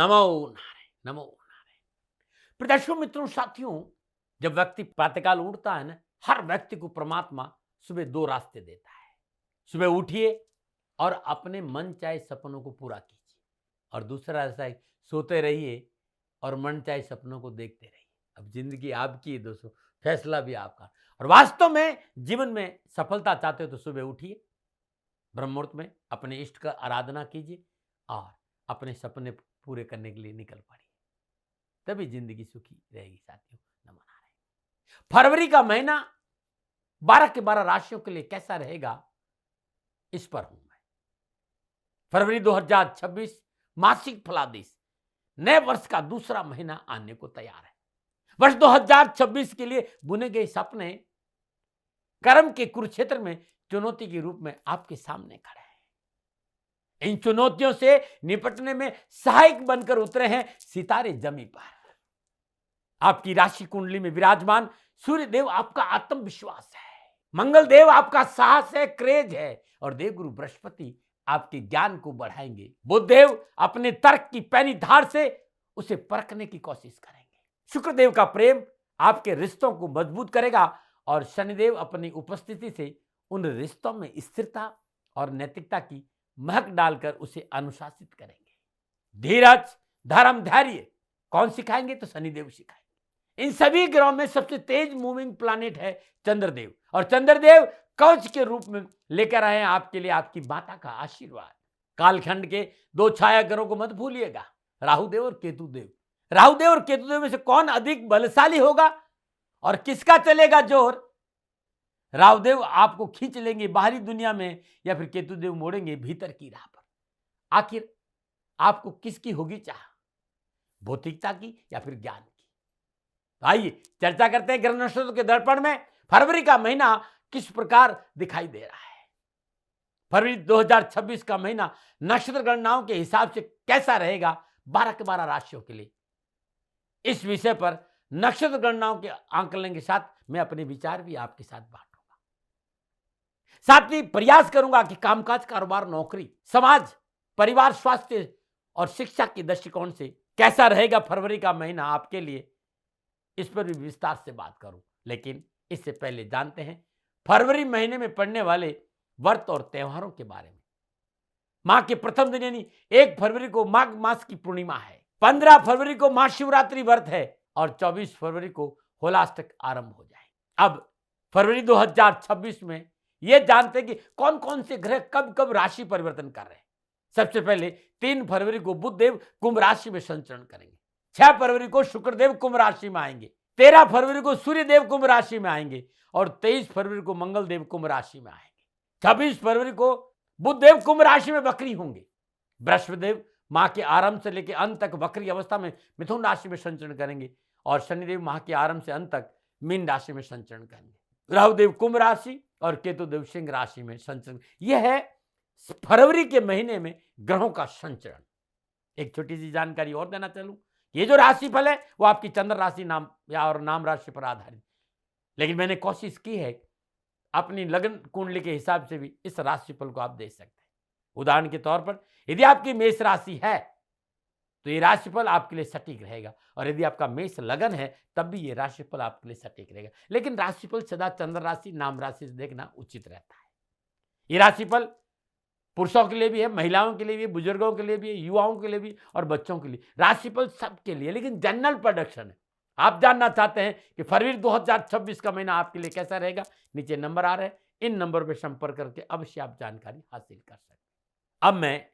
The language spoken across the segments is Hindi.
नमो नारायण, नमो नारायण। प्रदर्शकों, मित्रों, साथियों, जब व्यक्ति प्रातःकाल उठता है ना, हर व्यक्ति को परमात्मा सुबह दो रास्ते देता है। सुबह उठिए और अपने मन चाहे सपनों को पूरा कीजिए, और दूसरा रास्ता है सोते रहिए और मन चाहे सपनों को देखते रहिए। अब जिंदगी आपकी है दोस्तों, फैसला भी आपका। और वास्तव में जीवन में सफलता चाहते हो तो सुबह उठिए, ब्रह्म मुहूर्त में अपने इष्ट का आराधना कीजिए और अपने सपने पूरे करने के लिए निकल पड़िए, तभी जिंदगी सुखी रहेगी साथियों। नमो नारायण। फरवरी का महीना 12 के 12 राशियों के लिए कैसा रहेगा, इस पर हूं मैं। फरवरी 2026 मासिक फलादेश, नए वर्ष का दूसरा महीना आने को तैयार है। वर्ष 2026 के लिए बुने गए सपने कर्म के कुरुक्षेत्र में चुनौती के रूप में आपके सामने खड़े हैं। इन चुनौतियों से निपटने में सहायक बनकर उतरे हैं सितारे जमी पर। आपकी राशि कुंडली में विराजमान सूर्य देव आपका आत्मविश्वास है, मंगल देव आपका साहस है, क्रेज है, और देवगुरु बृहस्पति आपके ज्ञान को बढ़ाएंगे। बुध देव अपने तर्क की पैनी धार से उसे परखने की कोशिश करेंगे। शुक्रदेव का प्रेम आपके रिश्तों को मजबूत करेगा, और शनिदेव अपनी उपस्थिति से उन रिश्तों में स्थिरता और नैतिकता की महक डालकर उसे अनुशासित करेंगे। धीरज, धर्म, धैर्य कौन सिखाएंगे? तो शनिदेव सिखाएंगे। इन सभी ग्रहों में सबसे तेज मूविंग प्लैनेट है चंद्रदेव, और चंद्रदेव कवच के रूप में लेकर आए हैं आपके लिए आपकी माता का आशीर्वाद। कालखंड के दो छाया ग्रहों को मत भूलिएगा, राहुदेव और केतुदेव। राहुदेव और केतुदेव में से कौन अधिक बलशाली होगा और किसका चलेगा जोर? राहुदेव आपको खींच लेंगे बाहरी दुनिया में, या फिर केतुदेव मोड़ेंगे भीतर की राह पर। आखिर आपको किसकी होगी चाह, भौतिकता की या फिर ज्ञान की? आइए चर्चा करते हैं ग्रह नक्षत्रों के दर्पण में फरवरी का महीना किस प्रकार दिखाई दे रहा है। फरवरी 2026 का महीना नक्षत्र गणनाओं के हिसाब से कैसा रहेगा 12 के 12 राशियों के लिए, इस विषय पर नक्षत्र गणनाओं के आंकलन के साथ मैं अपने विचार भी आपके साथ बांटूंगा। साथ ही प्रयास करूंगा कि कामकाज, कारोबार, नौकरी, समाज, परिवार, स्वास्थ्य और शिक्षा के दृष्टिकोण से कैसा रहेगा फरवरी का महीना आपके लिए, इस पर भी विस्तार से बात करूं। लेकिन इससे पहले जानते हैं फरवरी महीने में पड़ने वाले व्रत और त्योहारों के बारे में। माह के प्रथम दिन यानी 1 फरवरी को माघ मास की पूर्णिमा है, 15 फरवरी को महाशिवरात्रि व्रत है, और 24 फरवरी को होलाष्टक आरंभ हो जाए। अब फरवरी 2026 में यह जानते हैं कि कौन कौन से ग्रह कब कब राशि परिवर्तन कर रहे हैं। सबसे पहले 3 फरवरी को बुधदेव कुंभ राशि में संचरण करेंगे, 6 फरवरी को शुक्रदेव कुंभ राशि में आएंगे, 13 फरवरी को सूर्यदेव कुंभ राशि में आएंगे, और 23 फरवरी को मंगलदेव कुंभ राशि में आएंगे। 26 फरवरी को बुधदेव कुंभ राशि में वक्री होंगे। बृहस्पतिदेव माह के आरंभ से लेकर अंत तक वक्री अवस्था में मिथुन राशि में संचरण करेंगे, और शनिदेव माह के आरंभ से अंत तक मीन राशि में संचरण करेंगे। राहुदेव कुंभ राशि और केतुदेव सिंह राशि में संचरण। यह है फरवरी के महीने में ग्रहों का संचरण। एक छोटी सी जानकारी और देना चलूं, ये जो राशिफल है वो आपकी चंद्र राशि नाम या और नाम राशि पर आधारित, लेकिन मैंने कोशिश की है अपनी लगन कुंडली के हिसाब से भी इस राशिफल को आप देख सकते हैं। उदाहरण के तौर पर यदि आपकी मेष राशि है तो ये राशिफल आपके लिए सटीक रहेगा, और यदि आपका मेष लगन है तब भी ये राशिफल आपके लिए सटीक रहेगा। लेकिन राशिफल सदा चंद्र राशि नाम राशि से देखना उचित रहता है। ये राशिफल पुरुषों के लिए भी है, महिलाओं के लिए भी, बुजुर्गों के लिए भी, युवाओं के लिए भी और बच्चों के लिए। राशिफल सबके लिए, लेकिन जनरल प्रेडिक्शन है। आप जानना चाहते हैं कि फरवरी 2026 का महीना आपके लिए कैसा रहेगा, नीचे नंबर आ रहे हैं, इन नंबर पर संपर्क करके अवश्य आप जानकारी हासिल कर सकते हैं। अब मैं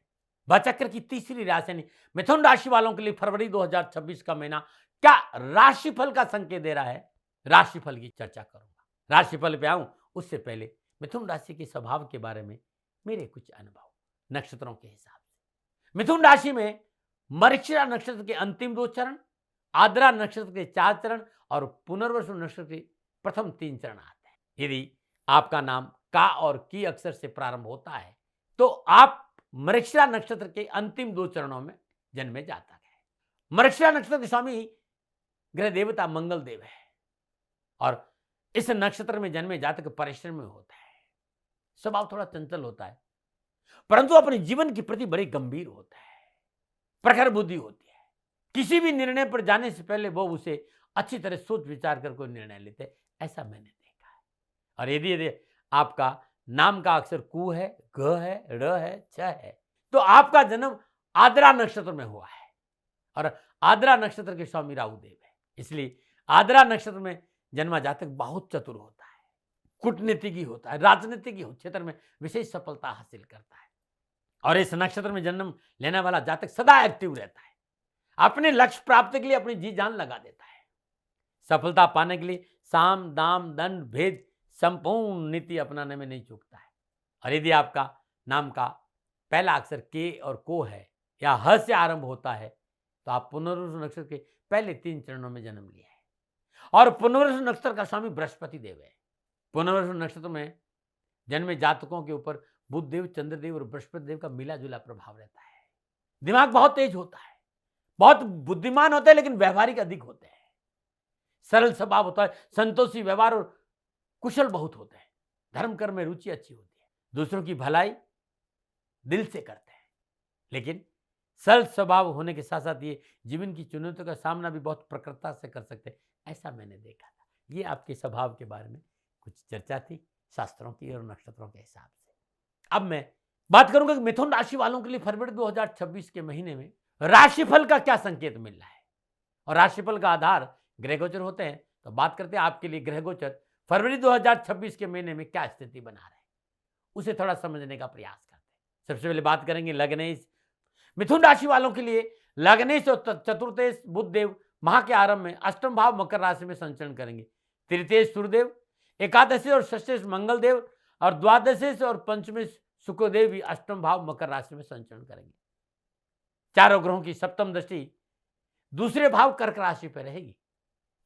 चक्र की तीसरी राशि यानी मिथुन राशि वालों के लिए फरवरी 2026 का महीना क्या राशिफल का संकेत दे रहा है, राशिफल की चर्चा करूंगा। राशिफल पे आऊं उससे पहले मिथुन राशि के स्वभाव के बारे में मेरे कुछ अनुभव नक्षत्रों के हिसाब से। मिथुन राशि में मृगशिरा नक्षत्र के अंतिम 2 चरण, आद्रा नक्षत्र के 4 चरण और पुनर्वसु नक्षत्र के प्रथम 3 चरण आते हैं। यदि आपका नाम का और की अक्षर से प्रारंभ होता है तो आप मृगशिरा नक्षत्र के अंतिम 2 चरणों में जन्मे जातक है। मृगशिरा नक्षत्र के स्वामी ग्रह देवता मंगल देव है, और इस नक्षत्र में जन्मे जातक परिश्रमी होता है, स्वभाव थोड़ा चंचल होता है, परंतु अपने जीवन के प्रति बड़े गंभीर होता है, प्रखर बुद्धि होती है, किसी भी निर्णय पर जाने से पहले वो उसे अच्छी तरह सोच विचार कर कोई निर्णय लेते हैं, ऐसा मैंने देखा है। और यदि यदि आपका नाम का अक्षर कु है, घ है, ड़ है, छ है, तो आपका जन्म आद्रा नक्षत्र में हुआ है और आद्रा नक्षत्र के स्वामी राहु देव है। इसलिए आद्रा नक्षत्र में जन्मा जातक बहुत चतुर होता है, कूटनीतिज्ञ होता है, राजनीतिज्ञ क्षेत्र में विशेष सफलता हासिल करता है। और इस नक्षत्र में जन्म लेने वाला जातक सदा एक्टिव रहता है, अपने लक्ष्य प्राप्ति के लिए अपनी जी जान लगा देता है। सफलता पाने के लिए साम दाम दंड भेद संपूर्ण नीति अपनाने में नहीं चूकता है। और यदि आपका नाम का पहला अक्षर के और को है या ह से आरंभ होता है तो आप पुनर्वसु नक्षत्र के पहले 3 चरणों में जन्म लिया है। और पुनर्वसु नक्षत्र का स्वामी बृहस्पति देव है। पुनर्वसु नक्षत्र में जन्मे जातकों के ऊपर बुध देव, चंद्रदेव और बृहस्पति देव का मिला जुला प्रभाव रहता है। दिमाग बहुत तेज होता है, बहुत बुद्धिमान होते हैं, लेकिन व्यवहारिक अधिक होते हैं। सरल स्वभाव होता है, संतोषी व्यवहार और कुशल बहुत होते हैं। धर्म कर्म में रुचि अच्छी होती है, दूसरों की भलाई दिल से करते हैं। लेकिन सरल स्वभाव होने के साथ साथ ये जीवन की चुनौतियों का सामना भी बहुत प्रखरता से कर सकते हैं, ऐसा मैंने देखा था। ये आपके स्वभाव के बारे में कुछ चर्चा थी शास्त्रों की और नक्षत्रों के हिसाब से। अब मैं बात करूंगा कि मिथुन राशि वालों के लिए फरवरी 2026 के महीने में राशिफल का क्या संकेत मिल रहा है। और राशिफल का आधार ग्रह गोचर होते हैं। तो बात करते हैं आपके लिए ग्रह गोचर फरवरी 2026 के महीने में क्या स्थिति बना रहे हैं, उसे थोड़ा समझने का प्रयास करते हैं। सबसे पहले बात करेंगे लग्नेश। मिथुन राशि वालों के लिए लग्नेश और चतुर्थेश बुध देव माह के आरंभ में अष्टम भाव मकर राशि में संचरण करेंगे। तृतीयेश सूर्यदेव, एकादशी और षष्ठेश मंगल देव और द्वादशेश और पंचमेश शुक्रदेव भी अष्टम भाव मकर राशि में संचरण करेंगे। चारों ग्रहों की सप्तम दृष्टि दूसरे भाव कर्क राशि पर रहेगी।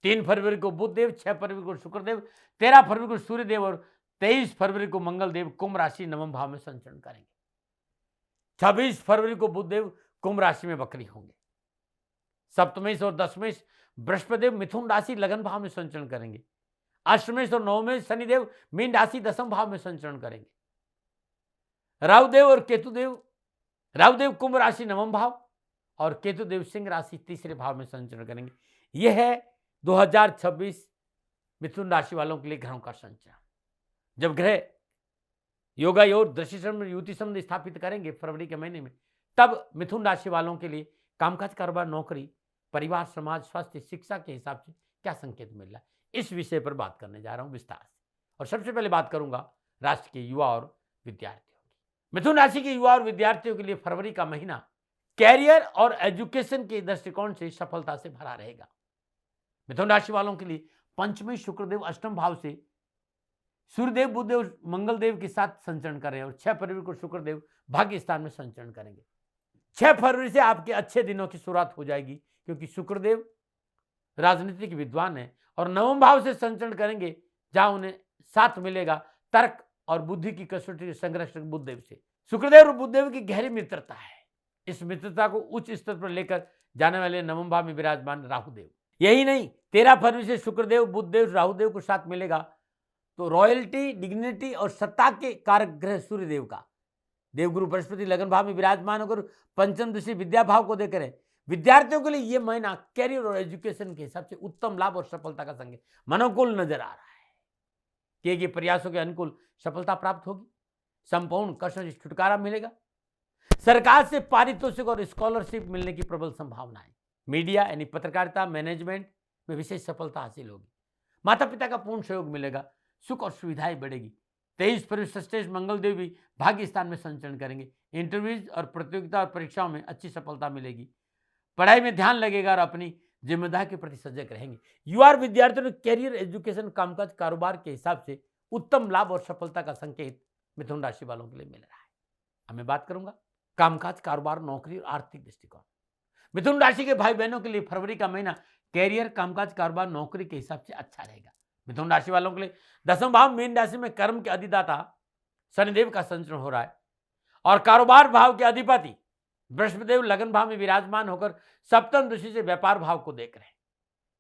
3 फरवरी को बुध देव, 6 फरवरी को शुक्रदेव, 13 फरवरी को सूर्यदेव और 23 फरवरी को मंगल देव कुंभ राशि नवम भाव में संचरण करेंगे। 26 फरवरी को बुध देव कुंभ राशि में वक्री होंगे। सप्तमेश और दशमेश बृहस्पति देव मिथुन राशि लगन भाव में संचरण करेंगे। अष्टमेश और नवमेश शनिदेव मीन राशि दसम भाव में संचरण करेंगे। राहुदेव और केतुदेव, राहुदेव कुंभ राशि नवम भाव और केतुदेव सिंह राशि तीसरे भाव में संचरण करेंगे। यह है 2026 मिथुन राशि वालों के लिए ग्रहों का संचरण। जब ग्रह योगा योग दृष्टि संबंध युति संबंध स्थापित करेंगे फरवरी के महीने में, तब मिथुन राशि वालों के लिए कामकाज, कारोबार, नौकरी, परिवार, समाज, स्वास्थ्य, शिक्षा के हिसाब से क्या संकेत मिल रहा है, इस विषय पर बात करने जा रहा हूं विस्तार से। और सबसे पहले बात करूंगा राष्ट्र के युवा और विद्यार्थियों की। मिथुन राशि के युवा और विद्यार्थियों के लिए फरवरी का महीना कैरियर और एजुकेशन के दृष्टिकोण से सफलता से भरा रहेगा। मिथुन राशि वालों के लिए पंचमी शुक्रदेव अष्टम भाव से सूर्यदेव, बुधदेव, मंगल देव के साथ संचरण करें और 6 फरवरी को शुक्रदेव भाग्य स्थान में संचरण करेंगे। 6 फरवरी से आपके अच्छे दिनों की शुरुआत हो जाएगी, क्योंकि शुक्रदेव राजनीतिक विद्वान है और नवम भाव से संचरण करेंगे, जहां उन्हें साथ मिलेगा तर्क और बुद्धि की कसौटी संघर्ष बुद्धदेव से। शुक्रदेव और बुद्धदेव की गहरी मित्रता है। इस मित्रता को उच्च स्तर पर लेकर जाने वाले नवम भाव में विराजमान राहुदेव। यही नहीं, 13 फरवरी से शुक्रदेव, बुधदेव, राहुदेव को साथ मिलेगा तो रॉयल्टी, डिग्निटी और सत्ता के कारक ग्रह सूर्यदेव का देवगुरु बृहस्पति लगन भाव में विराजमान होकर पंचम दृष्टि विद्या भाव को देकर है। विद्यार्थियों के लिए यह महीना कैरियर और एजुकेशन के हिसाब से उत्तम लाभ और सफलता का संकेत मनोकुल नजर आ रहा है। किए गए प्रयासों के अनुकूल सफलता प्राप्त होगी, संपूर्ण कष्टों से छुटकारा मिलेगा, सरकार से पारितोषिक और स्कॉलरशिप मिलने की प्रबल संभावना है। मीडिया यानी पत्रकारिता, मैनेजमेंट में विशेष सफलता हासिल होगी। माता पिता का पूर्ण सहयोग मिलेगा, सुख और सुविधाएं बढ़ेगी। 23 फरवरी षष्ठेश मंगल देव भी भाग्य स्थान में संचरण करेंगे। इंटरव्यूज और प्रतियोगिता और परीक्षाओं में अच्छी सफलता मिलेगी। पढ़ाई में ध्यान लगेगा और अपनी जिम्मेदारी के प्रति सजग रहेंगे। युवा और विद्यार्थियों ने कैरियर, एजुकेशन, कामकाज, कारोबार के हिसाब से उत्तम लाभ और सफलता का संकेत मिथुन राशि वालों के लिए मिल रहा है। अब मैं बात करूंगा कामकाज, कारोबार, नौकरी और आर्थिक दृष्टिकोण। मिथुन राशि के भाई बहनों के लिए फरवरी का महीना कैरियर, कामकाज, कारोबार, नौकरी के हिसाब से अच्छा रहेगा। मिथुन राशि वालों के लिए दसम भाव मीन राशि में कर्म के अधिदाता शनिदेव का संचरण हो रहा है और कारोबार भाव के अधिपति बृहस्पतिदेव लगन भाव में विराजमान होकर सप्तम दृष्टि से व्यापार भाव को देख रहे हैं।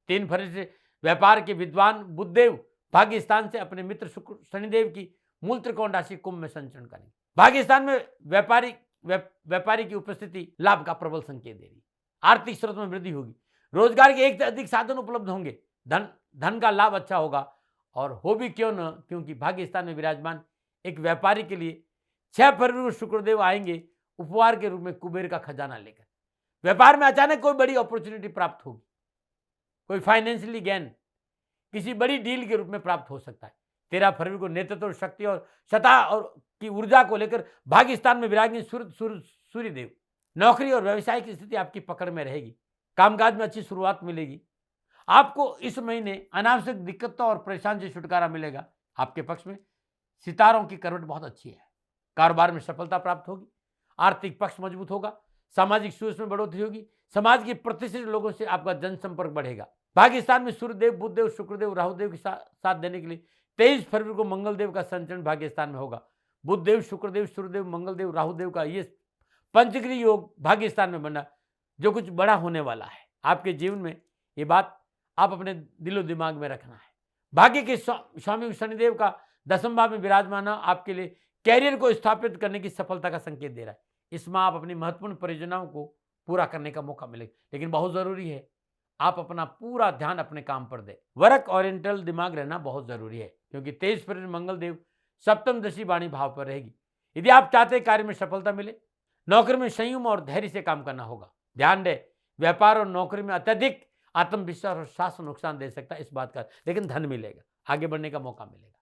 3 फरवरी से व्यापार के विद्वान बुधदेव भाग्य स्थान से अपने मित्र शुक्र शनिदेव की मूल त्रिकोण राशि कुंभ में संचरण करेंगे। भाग्य स्थान में व्यापारी की उपस्थिति लाभ का प्रबल संकेत दे रही है। आर्थिक स्रोत में वृद्धि होगी, रोजगार के एक से अधिक साधन उपलब्ध होंगे, धन का लाभ अच्छा होगा। और हो भी क्यों न, क्योंकि भाग्य स्थान में विराजमान एक व्यापारी के लिए 6 फरवरी को शुक्रदेव आएंगे उपहार के रूप में कुबेर का खजाना लेकर। व्यापार में अचानक कोई बड़ी अपॉर्चुनिटी प्राप्त होगी, कोई फाइनेंशियली गेन किसी बड़ी डील के रूप में प्राप्त हो सकता है। 13 फरवरी को नेतृत्व शक्ति और सत्ता और की ऊर्जा को लेकर भाग्य स्थान में विराजमान सूर्यदेव, नौकरी और व्यवसाय की स्थिति आपकी पकड़ में रहेगी, कामकाज में अच्छी शुरुआत मिलेगी। आपको इस महीने अनावश्यक दिक्कतों और परेशानी से छुटकारा मिलेगा। आपके पक्ष में सितारों की करवट बहुत अच्छी है, कारोबार में सफलता प्राप्त होगी, आर्थिक पक्ष मजबूत होगा, सामाजिक सोच में बढ़ोतरी होगी, समाज के प्रतिष्ठित लोगों से आपका जनसंपर्क बढ़ेगा। भाग्य स्थान में सूर्यदेव, बुधदेव, शुक्रदेव, राहुदेव के साथ देने के लिए 23 फरवरी को मंगलदेव का संचरण भाग्य स्थान में होगा। बुधदेव, शुक्रदेव, सूर्यदेव, मंगलदेव, राहुदेव का ये पंचग्री योग भाग्य स्थान में बना, जो कुछ बड़ा होने वाला है आपके जीवन में। ये बात आप अपने दिलो दिमाग में रखना है। भाग्य के स्वामी शनिदेव का 10वें भाव में विराजमान आपके लिए कैरियर को स्थापित करने की सफलता का संकेत दे रहा है। इसमें आप अपनी महत्वपूर्ण परियोजनाओं को पूरा करने का मौका मिलेगा, लेकिन बहुत जरूरी है आप अपना पूरा ध्यान अपने काम पर दें। वर्क ओरिएंटल दिमाग रहना बहुत जरूरी है, क्योंकि 23 फरवरी मंगलदेव सप्तम दशा वाणी भाव पर रहेगी। यदि आप चाहते हैं कार्य में सफलता मिले, नौकरी में संयम और धैर्य से काम करना होगा। ध्यान दें, व्यापार और नौकरी में अत्यधिक आत्मविश्वास और शासन नुकसान दे सकता है इस बात का, लेकिन धन मिलेगा, आगे बढ़ने का मौका मिलेगा।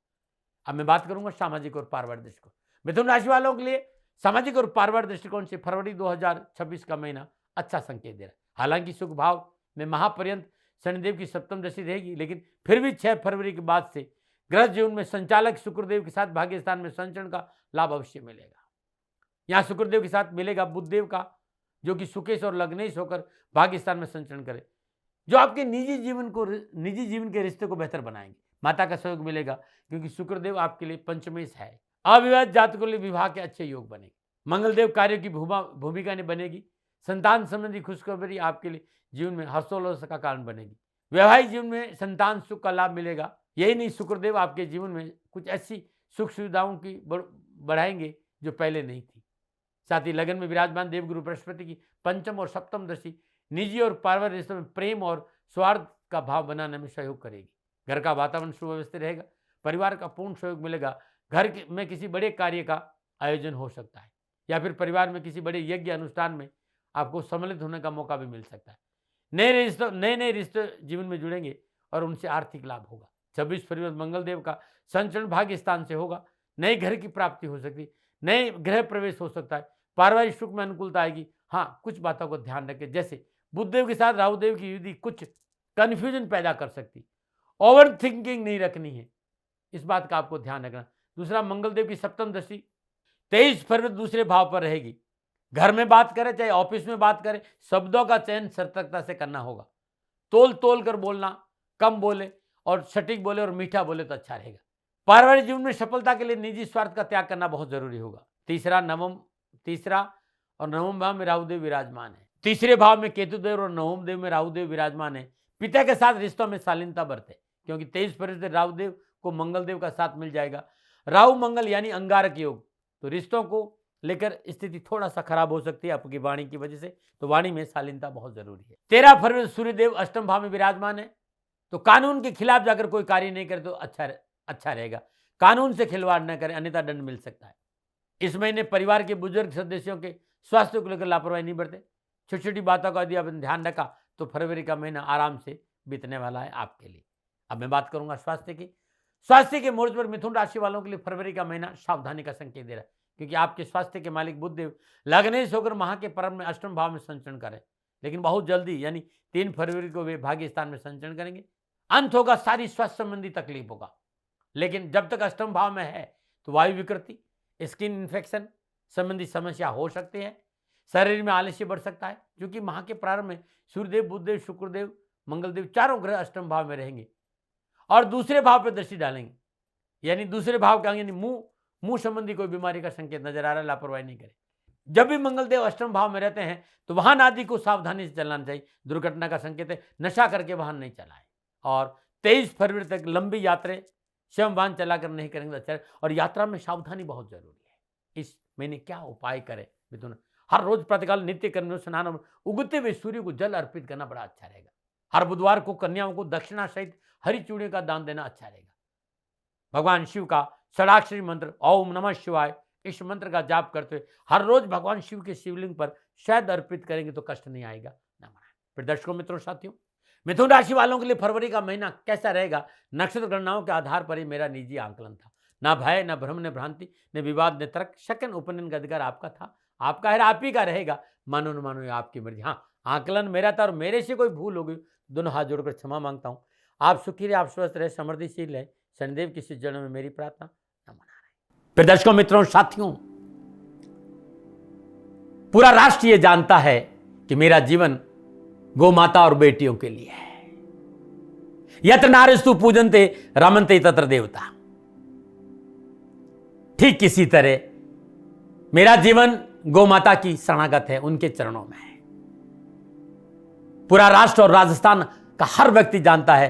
अब मैं बात करूंगा सामाजिक और पारिवारिक दृष्टिकोण। मिथुन राशि वालों के लिए सामाजिक और पारिवारिक दृष्टिकोण से फरवरी 2026 का महीना अच्छा संकेत दे रहा है। हालांकि सुख भाव में महापर्यंत शनिदेव की सप्तम दशा रहेगी, लेकिन फिर भी 6 फरवरी के बाद से ग्रह जीवन में संचालक शुक्रदेव के साथ भाग्य स्थान में संचरण का लाभ अवश्य मिलेगा। यहाँ शुक्रदेव के साथ मिलेगा बुधदेव का, जो कि सुकेश और लग्नेश होकर भाग्य स्थान में संचरण करे, जो आपके निजी जीवन के रिश्ते को बेहतर बनाएंगे। माता का सहयोग मिलेगा, क्योंकि शुक्रदेव आपके लिए पंचमेश है। अविवाहित जातकों के लिए विवाह के अच्छे योग बनेंगे। मंगलदेव कार्य की भूमिका ने बनेगी। संतान संबंधी खुशखबरी आपके लिए जीवन में हर्षोल्लास का कारण बनेगी। वैवाहिक जीवन में संतान सुख का लाभ मिलेगा। यही नहीं, शुक्रदेव आपके जीवन में कुछ ऐसी सुख सुविधाओं की बढ़ाएंगे जो पहले नहीं थी। साथ ही लगन में विराजमान देवगुरु बृहस्पति की पंचम और सप्तम दशा निजी और पारिवारिक रिश्तों में प्रेम और स्वार्थ का भाव बनाने में सहयोग करेगी। घर का वातावरण सुव्यवस्थित रहेगा, परिवार का पूर्ण सहयोग मिलेगा। घर में किसी बड़े कार्य का आयोजन हो सकता है, या फिर परिवार में किसी बड़े यज्ञ अनुष्ठान में आपको सम्मिलित होने का मौका भी मिल सकता है। नए रिश्ते जीवन में जुड़ेंगे और उनसे आर्थिक लाभ होगा। 26 फरवरी मंगलदेव का संचरण भाग्य स्थान से होगा। नए घर की प्राप्ति हो सकती है, नए गृह प्रवेश हो सकता है, पारिवारिक सुख में अनुकूलता आएगी। हाँ, कुछ बातों को ध्यान रखें, जैसे बुधदेव के साथ राहुदेव की युति कुछ कंफ्यूजन पैदा कर सकती। ओवर थिंकिंग नहीं रखनी है, इस बात का आपको ध्यान रखना। दूसरा, मंगलदेव की सप्तम दशा 23 फरवरी दूसरे भाव पर रहेगी। घर में बात करें चाहे ऑफिस में बात करें, शब्दों का चयन सतर्कता से करना होगा। तोल कर बोलना, कम बोले और सटीक बोले और मीठा बोले तो अच्छा रहेगा। पारिवारिक जीवन में सफलता के लिए निजी स्वार्थ का त्याग करना बहुत जरूरी होगा। तीसरा और नवम भाव में राहुदेव विराजमान है। तीसरे भाव में केतुदेव और नवम देव में राहुदेव विराजमान है। पिता के साथ रिश्तों में शालीनता बरते, क्योंकि 23 फरवरी से राहुदेव को मंगलदेव का साथ मिल जाएगा। राहु मंगल यानी अंगारक योग, तो रिश्तों को लेकर स्थिति थोड़ा सा खराब हो सकती है आपकी वाणी की वजह से, तो वाणी में शालीनता बहुत जरूरी है। 13 फरवरी सूर्यदेव अष्टम भाव में विराजमान है, तो कानून के खिलाफ जाकर कोई कार्य नहीं करे तो अच्छा रहेगा। कानून से खिलवाड़ न करें, अन्यथा दंड मिल सकता है। इस महीने परिवार के बुजुर्ग सदस्यों के स्वास्थ्य को लेकर लापरवाही नहीं बरते। छोटी छोटी बातों का यदि आपने ध्यान रखा तो फरवरी का महीना आराम से बीतने वाला है आपके लिए। अब मैं बात करूंगा स्वास्थ्य की। स्वास्थ्य के मोर्चे पर मिथुन राशि वालों के लिए फरवरी का महीना सावधानी का संकेत दे रहा है, क्योंकि आपके स्वास्थ्य के मालिक बुधदेव लग्नेश होकर माह के पर्व में अष्टम भाव में संचरण करें, लेकिन बहुत जल्दी यानी 3 फरवरी को वे भाग्य स्थान में संचरण करेंगे। अंत होगा सारी स्वास्थ्य संबंधी तकलीफ होगा, लेकिन जब तक अष्टम भाव में है तो वायु विकृति, स्किन इन्फेक्शन संबंधी समस्या हो सकती है। शरीर में आलस्य बढ़ सकता है, क्योंकि माह के प्रारंभ में सूर्यदेव, बुधदेव, शुक्रदेव, मंगलदेव चारों ग्रह अष्टम भाव में रहेंगे और दूसरे भाव पर दृष्टि डालेंगे, यानी दूसरे भाव का यानी मुंह संबंधी कोई बीमारी का संकेत नजर आ रहा है। लापरवाही नहीं करें। जब भी मंगलदेव अष्टम भाव में रहते हैं तो वाहन आदि को सावधानी से चलाना चाहिए। दुर्घटना का संकेत है, नशा करके वाहन नहीं चलाएं। और 23 फरवरी तक लंबी यात्रा स्वयं वाहन चलाकर नहीं करेंगे तो अच्छा है, और यात्रा में सावधानी बहुत जरूरी है। इस महीने क्या उपाय करें मिथुन? हर रोज प्रातःकाल नित्य कर्म में स्नान और उगते हुए सूर्य को जल अर्पित करना बड़ा अच्छा रहेगा। हर बुधवार को कन्याओं को दक्षिणा सहित हरी चूड़ियों का दान देना अच्छा रहेगा। भगवान शिव का षडाक्षरी मंत्र ओम नमः शिवाय, इस मंत्र का जाप करते हुए हर रोज भगवान शिव के शिवलिंग पर शहद अर्पित करेंगे तो कष्ट नहीं आएगा, न मनाएं। फिर दर्शकों मित्रों साथियों, मिथुन राशि वालों के लिए फरवरी का महीना कैसा रहेगा, नक्षत्र गणनाओं के आधार पर ही मेरा निजी आंकलन था। ना भय, न भ्रम, न भ्रांति, न विवाद, न तर्क, शक्न उपनयन का अधिकार आपका था, आपका है, आप ही का रहेगा। मानो न मानो ये आपकी मर्जी। हाँ, आंकलन मेरा था और मेरे से कोई भूल हो गई, दोनों हाथ जोड़कर क्षमा मांगता हूँ। आप सुखी रहे, आप स्वस्थ रहे, समृद्धिशील रहे, शनिदेव की इस जन्म में मेरी प्रार्थना न मना रहे। फिर दर्शकों मित्रों साथियों, पूरा राष्ट्र ये जानता है कि मेरा जीवन गौ माता और बेटियों के लिए है। यत्र नारीस्तु पूजन्ते रमन्ते तत्र देवता। ठीक किसी तरह मेरा जीवन गौ माता की शरणागत है, उनके चरणों में है। पूरा राष्ट्र और राजस्थान का हर व्यक्ति जानता है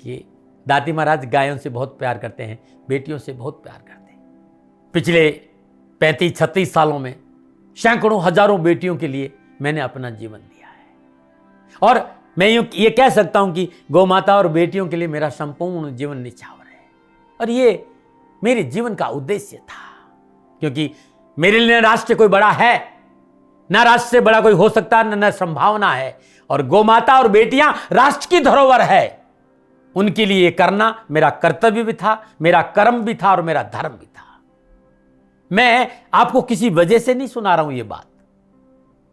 कि दाती महाराज गायों से बहुत प्यार करते हैं, बेटियों से बहुत प्यार करते हैं। पिछले 35-36 सालों में सैकड़ों हजारों बेटियों के लिए मैंने अपना जीवन दिया है और मैं ये कह सकता हूं कि गौ माता और बेटियों के लिए मेरा संपूर्ण जीवन निछावर है। और ये मेरे जीवन का उद्देश्य था, क्योंकि मेरे लिए राष्ट्र कोई बड़ा है ना, राष्ट्र से बड़ा कोई हो सकता न संभावना है। और गौ माता और बेटियां राष्ट्र की धरोहर है, उनके लिए ये करना मेरा कर्तव्य भी था, मेरा कर्म भी था और मेरा धर्म भी था। मैं आपको किसी वजह से नहीं सुना रहा हूं ये बात,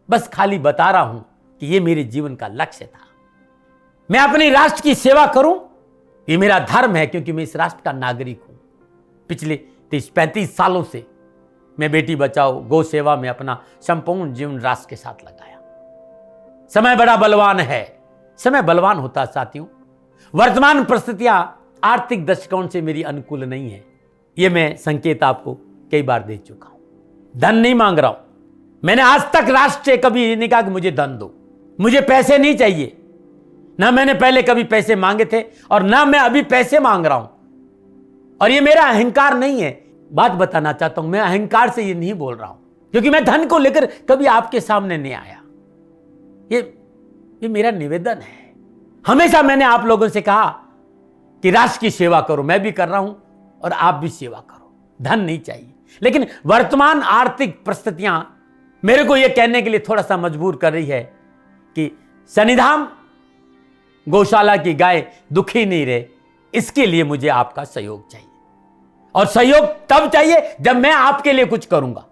बस खाली बता रहा हूं कि ये मेरे जीवन का लक्ष्य था। मैं अपने राष्ट्र की सेवा करूं, ये मेरा धर्म है, क्योंकि मैं इस राष्ट्र का नागरिक हूं। पिछले 30-35 सालों से मैं बेटी बचाओ, गौ सेवा में अपना संपूर्ण जीवन राष्ट्र के साथ लगाया। समय बड़ा बलवान है, समय बलवान होता साथियों। वर्तमान परिस्थितियां आर्थिक दृष्टिकोण से मेरी अनुकूल नहीं है, यह मैं संकेत आपको कई बार दे चुका हूं। धन नहीं मांग रहा हूं, मैंने आज तक राष्ट्र से कभी नहीं कहा कि मुझे धन दो, मुझे पैसे नहीं चाहिए। ना मैंने पहले कभी पैसे मांगे थे और ना मैं अभी पैसे मांग रहा हूं। और ये मेरा अहंकार नहीं है, बात बताना चाहता हूं, मैं अहंकार से ये नहीं बोल रहा हूं, क्योंकि मैं धन को लेकर कभी आपके सामने नहीं आया। ये मेरा निवेदन है। हमेशा मैंने आप लोगों से कहा कि राष्ट्र की सेवा करो, मैं भी कर रहा हूं और आप भी सेवा करो। धन नहीं चाहिए, लेकिन वर्तमान आर्थिक परिस्थितियां मेरे को यह कहने के लिए थोड़ा सा मजबूर कर रही है कि शनिधाम गौशाला की गाय दुखी नहीं रहे, इसके लिए मुझे आपका सहयोग चाहिए। और सहयोग तब चाहिए जब मैं आपके लिए कुछ करूंगा,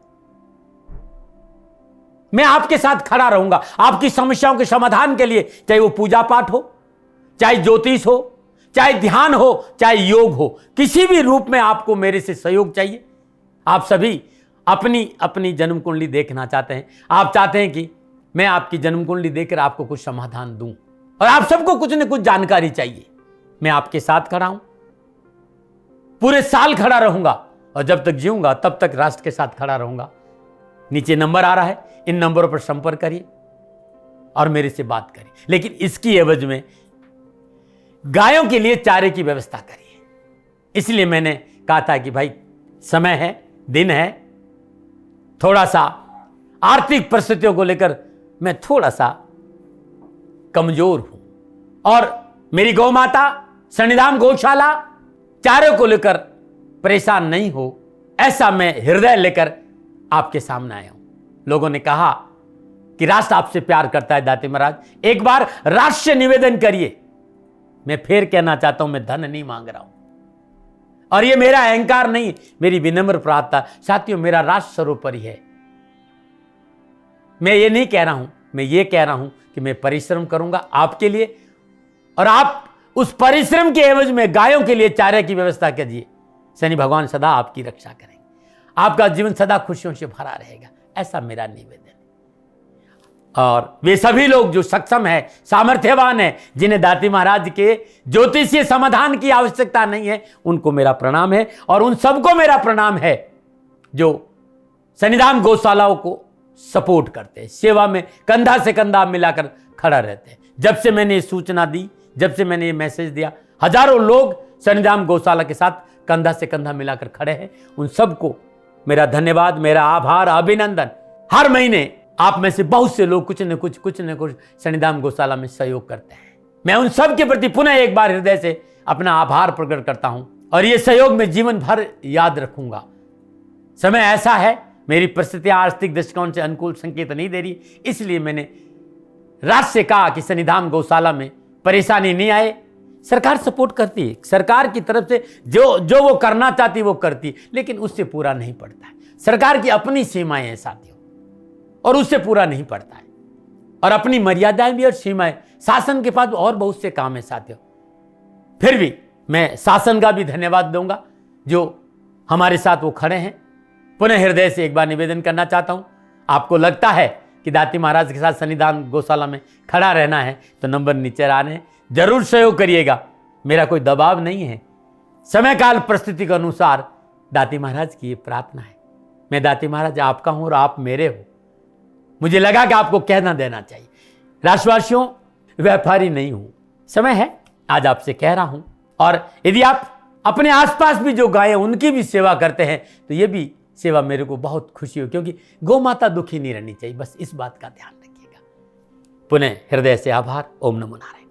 मैं आपके साथ खड़ा रहूंगा, आपकी समस्याओं के समाधान के लिए, चाहे वो पूजा पाठ हो, चाहे ज्योतिष हो, चाहे ध्यान हो, चाहे योग हो, किसी भी रूप में आपको मेरे से सहयोग चाहिए। आप सभी अपनी अपनी जन्म कुंडली देखना चाहते हैं, आप चाहते हैं कि मैं आपकी जन्म कुंडली देखकर आपको कुछ समाधान दूं, और आप सबको कुछ न कुछ जानकारी चाहिए। मैं आपके साथ खड़ा हूं, पूरे साल खड़ा रहूंगा, और जब तक जीऊंगा तब तक राष्ट्र के साथ खड़ा रहूंगा। नीचे नंबर आ रहा है, इन नंबरों पर संपर्क करिए और मेरे से बात करिए, लेकिन इसकी एवज में गायों के लिए चारे की व्यवस्था करिए। इसलिए मैंने कहा था कि भाई समय है, दिन है, थोड़ा सा आर्थिक परिस्थितियों को लेकर मैं थोड़ा सा कमजोर हूं, और मेरी गौ माता शनिधाम गौशाला चारे को लेकर परेशान नहीं हो, ऐसा मैं हृदय लेकर आपके सामने आया हूं। लोगों ने कहा कि राष्ट्र आपसे प्यार करता है दाते महाराज, एक बार राष्ट्र से निवेदन करिए। मैं फिर कहना चाहता हूं, मैं धन नहीं मांग रहा हूं, और ये मेरा अहंकार नहीं, मेरी विनम्र प्रार्थना साथियों, मेरा राष्ट्र सर्वोपरि है। मैं ये नहीं कह रहा हूं, मैं ये कह रहा हूं कि मैं परिश्रम करूंगा आपके लिए, और आप उस परिश्रम के एवज में गायों के लिए चारे की व्यवस्था कीजिए। शनि भगवान सदा आपकी रक्षा करेंगे, आपका जीवन सदा खुशियों से भरा रहेगा, ऐसा मेरा निवेदन है। और वे सभी लोग जो सक्षम है, सामर्थ्यवान है, जिन्हें दाती महाराज के ज्योतिषीय समाधान की आवश्यकता नहीं है, उनको मेरा प्रणाम है। और उन सबको मेरा प्रणाम है जो शनिधाम गौशालाओं को सपोर्ट करते हैं, सेवा में कंधा से कंधा मिलाकर खड़ा रहते हैं। जब से मैंने ये सूचना दी, जब से मैंने ये मैसेज दिया, हजारों लोग शनिधाम गौशाला के साथ कंधा से कंधा मिलाकर खड़े हैं। उन सबको मेरा धन्यवाद, मेरा आभार, अभिनंदन। हर महीने आप में से बहुत से लोग कुछ न कुछ शनिधाम गौशाला में सहयोग करते हैं। मैं उन सब के प्रति पुनः एक बार हृदय से अपना आभार प्रकट करता हूं और ये सहयोग मैं जीवन भर याद रखूंगा। समय ऐसा है, मेरी परिस्थितियां आर्थिक दृष्टिकोण से अनुकूल संकेत नहीं दे रही, इसलिए मैंने राज से कहा कि शनिधाम गौशाला में परेशानी नहीं आए। सरकार सपोर्ट करती है, सरकार की तरफ से जो वो करना चाहती वो करती, लेकिन उससे पूरा नहीं पड़ता है। सरकार की अपनी सीमाएं हैं साथियों, और उससे पूरा नहीं पड़ता है, और अपनी मर्यादाएं भी और सीमाएं। शासन के पास और बहुत से काम है साथियों। फिर भी मैं शासन का भी धन्यवाद दूंगा जो हमारे साथ वो खड़े हैं। पुनः हृदय से एक बार निवेदन करना चाहता हूं, आपको लगता है कि दाती महाराज के साथ शनिधाम गौशाला में खड़ा रहना है तो नंबर नीचे आ रहे हैं, जरूर सहयोग करिएगा। मेरा कोई दबाव नहीं है, समय काल परिस्थिति के अनुसार दाती महाराज की ये प्रार्थना है। मैं दाती महाराज आपका हूं और आप मेरे हो। मुझे लगा कि आपको कहना देना चाहिए। राशिवासियों, व्यापारी नहीं हूं, समय है आज आपसे कह रहा हूं। और यदि आप अपने आसपास भी जो गाय उनकी भी सेवा करते हैं तो ये भी सेवा मेरे को बहुत खुशी हो, क्योंकि गौ माता दुखी नहीं रहनी चाहिए। बस इस बात का ध्यान रखिएगा। पुनः हृदय से आभार। ओम नमो नारायण।